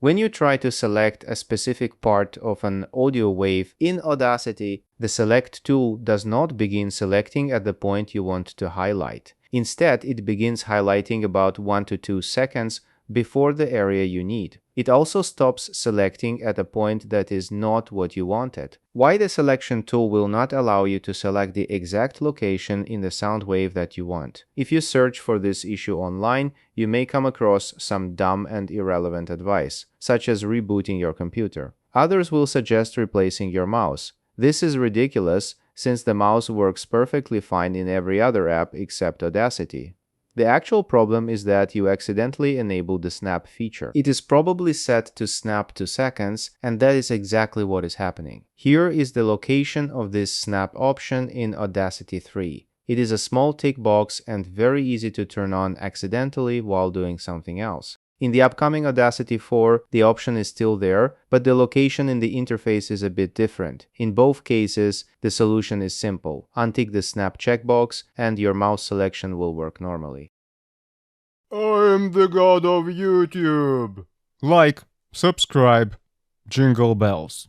When you try to select a specific part of an audio wave in Audacity, the Select tool does not begin selecting at the point you want to highlight. Instead, it begins highlighting about 1 to 2 seconds before the area you need. It also stops selecting at a point that is not what you wanted. Why the selection tool will not allow you to select the exact location in the sound wave that you want. If you search for this issue online, you may come across some dumb and irrelevant advice, such as rebooting your computer. Others will suggest replacing your mouse. This is ridiculous, since the mouse works perfectly fine in every other app except Audacity. The actual problem is that you accidentally enabled the snap feature. It is probably set to snap to seconds, and that is exactly what is happening. Here is the location of this snap option in Audacity 3. It is a small tick box and very easy to turn on accidentally while doing something else. In the upcoming Audacity 4, the option is still there, but the location in the interface is a bit different. In both cases, the solution is simple. Untick the snap checkbox and your mouse selection will work normally. I am the god of YouTube. Like, subscribe, jingle bells.